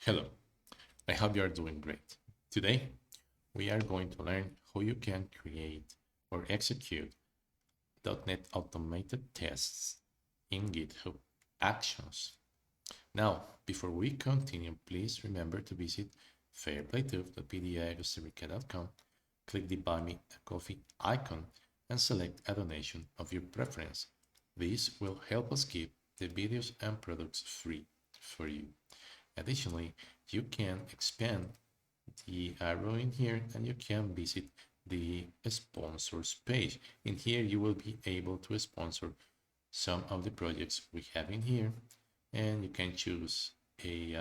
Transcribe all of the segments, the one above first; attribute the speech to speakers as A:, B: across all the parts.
A: Hello, I hope you are doing great. Today, we are going to learn how you can create or execute .NET automated tests in GitHub Actions. Now, before we continue, please remember to visit fairplaytube.pdi.com, click the Buy Me a Coffee icon, and select a donation of your preference. This will help us keep the videos and products free for you. Additionally, you can expand the arrow in here and you can visit the sponsors page. In here, you will be able to sponsor some of the projects we have in here, and you can choose a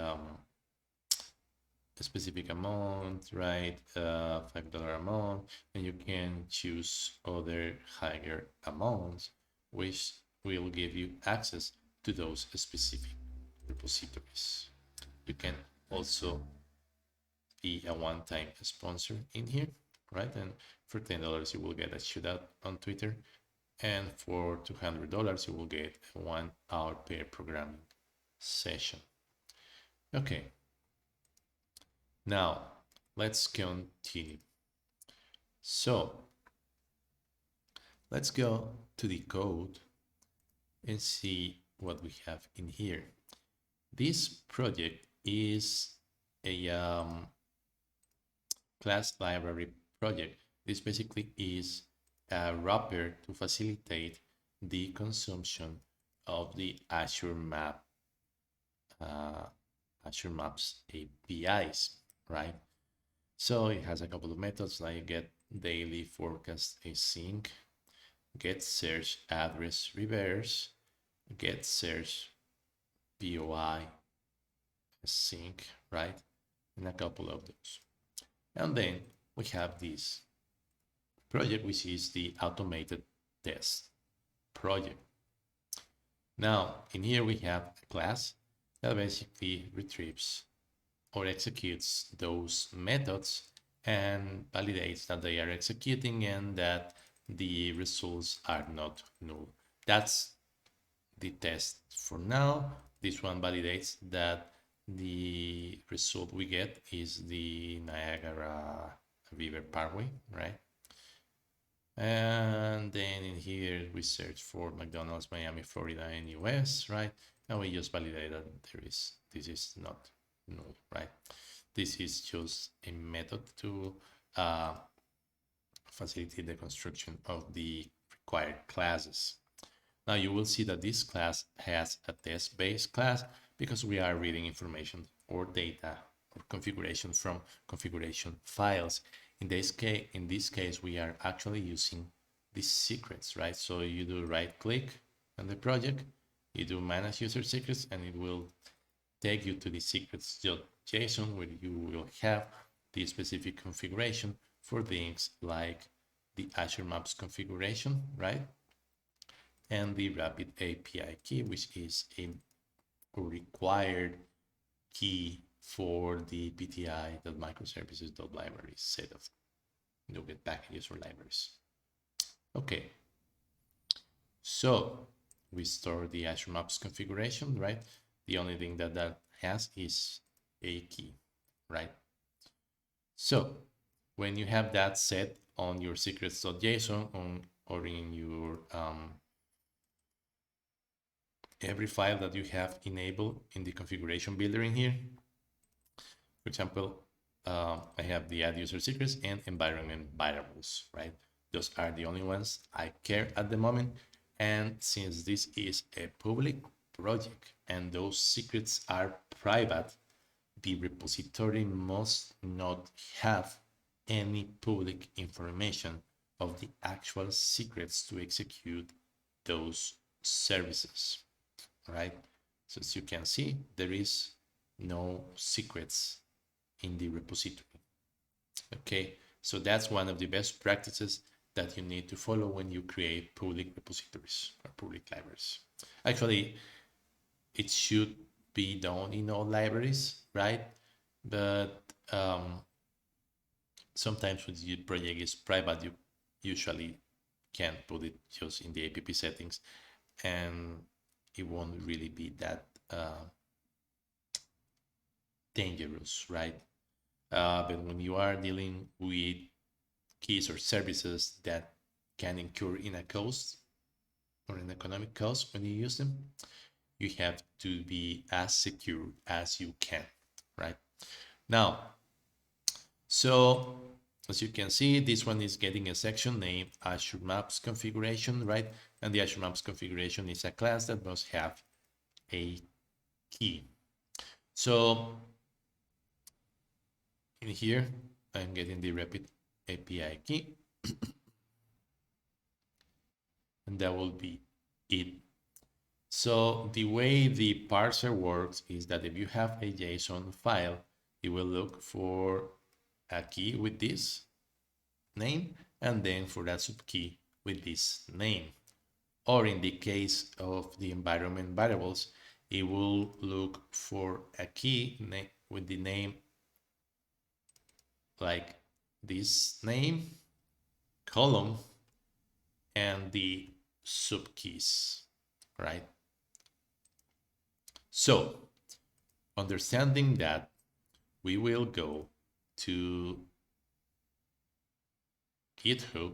A: specific amount, right? $5 amount, and you can choose other higher amounts, which will give you access to those specific repositories. You can also be a one-time sponsor in here, right? And for $10, you will get a shootout on Twitter. And for $200, you will get a 1 hour pair programming session. Okay. Now, let's continue. So, let's go to the code and see what we have in here. This project is a class library project. This basically is a wrapper to facilitate the consumption of the Azure Maps APIs, right? So it has a couple of methods like get daily forecast async, get search address reverse, get search POI async, right? And a couple of those. And then we have this project, which is the automated test project. Now, in here we have a class that basically retrieves or executes those methods and validates that they are executing and that the results are not null. That's the test for now. This one validates that the result we get is the Niagara River Parkway, right? And then in here we search for McDonald's, Miami, Florida, and US, right? And we just validate that this is not null, right? This is just a method to facilitate the construction of the required classes. Now you will see that this class has a test-based class because we are reading information or data or configuration from configuration files. In this case, we are actually using the secrets, right? So you do right-click on the project, you do manage user secrets, and it will take you to the secrets.json where you will have the specific configuration for things like the Azure Maps configuration, right? And the Rapid API key, which is a required key for the PTI.microservices.library set of NuGet packages or libraries. Okay, so we store the Azure Maps configuration, right? The only thing that has is a key, right? So when you have that set on your secrets.json or in your every file that you have enabled in the configuration builder in here, for example, I have the add user secrets and environment variables, right? Those are the only ones I care at the moment. And since this is a public project and those secrets are private, the repository must not have any public information of the actual secrets to execute those services, right? So as you can see, there is no secrets in the repository. Okay, so that's one of the best practices that you need to follow when you create public repositories or public libraries. Actually, it should be done in all libraries, right? But sometimes when the project is private, you usually can't put it just in the app settings, and it won't really be that dangerous, right? But when you are dealing with keys or services that can incur in a cost or an economic cost when you use them, you have to be as secure as you can, right? Now, so as you can see, this one is getting a section named Azure Maps Configuration, right? And the Azure Maps Configuration is a class that must have a key. So in here, I'm getting the Rapid API key. And that will be it. So the way the parser works is that if you have a JSON file, it will look for a key with this name and then for that subkey with this name. Or in the case of the environment variables, it will look for a key with the name like this name, column, and the subkeys, right? So, understanding that, we will go to GitHub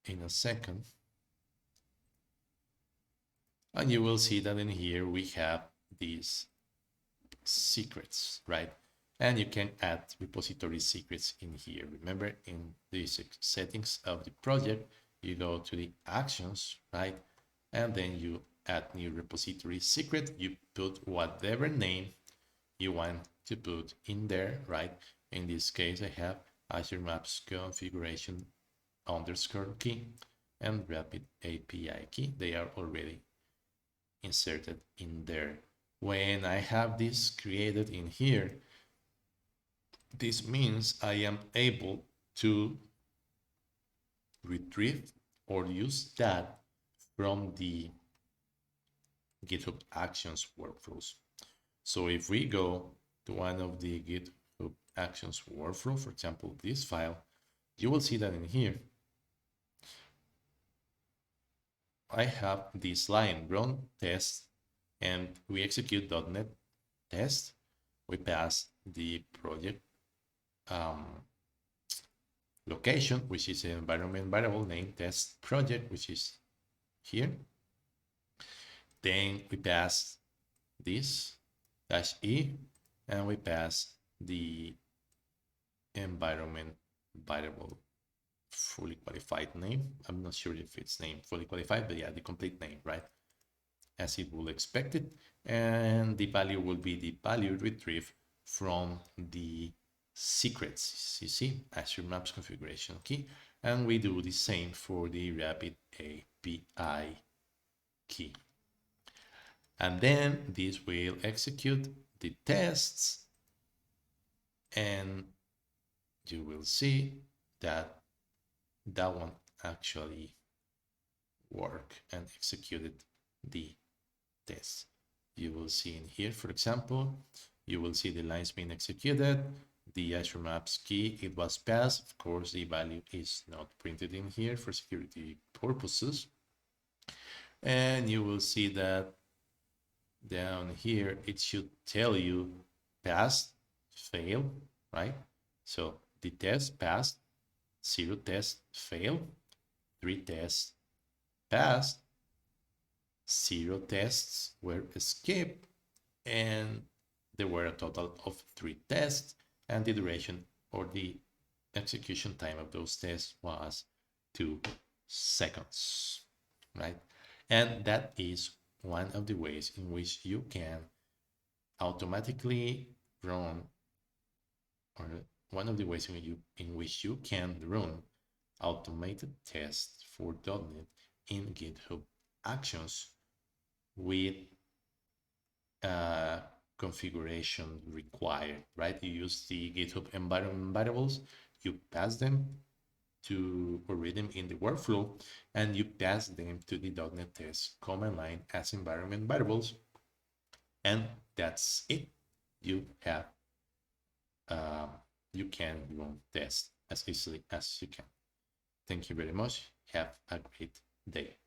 A: in a second. And you will see that in here we have these secrets, right? And you can add repository secrets in here. Remember, in the settings of the project, you go to the actions, right? And then you add new repository secret. You put whatever name you want to put in there, right? In this case, I have Azure Maps Configuration _ key and Rapid API key. They are already inserted in there. When I have this created in here, this means I am able to retrieve or use that from the GitHub Actions workflows. So if we go to one of the GitHub Actions workflow, for example, this file, you will see that in here, I have this line, run test, and we execute .NET test. We pass the project location, which is an environment variable named test project, which is here. Then we pass this -e, and we pass the environment variable fully qualified name. I'm not sure if it's named fully qualified, but yeah, the complete name, right? As it will expect it. And the value will be the value retrieved from the secrets, you see, Azure Maps configuration key. And we do the same for the Rapid API key. And then this will execute the tests, and you will see that that one actually worked and executed the test. You will see in here, for example, you will see the lines being executed, the Azure Maps key, it was passed. Of course, the value is not printed in here for security purposes. And you will see that down here, it should tell you passed, fail, right? So the test passed, 0 tests failed, 3 tests passed, 0 tests were skipped, and there were a total of 3 tests, and the duration or the execution time of those tests was 2 seconds, right? And that is one of the ways in which you can automatically run, or one of the ways in which you can run automated tests for .NET in GitHub Actions with configuration required, right? You use the GitHub environment variables, you pass them to, or read them in the workflow, and you pass them to the .NET Test command line as environment variables, and that's it. You have you can run tests as easily as you can. Thank you very much. Have a great day.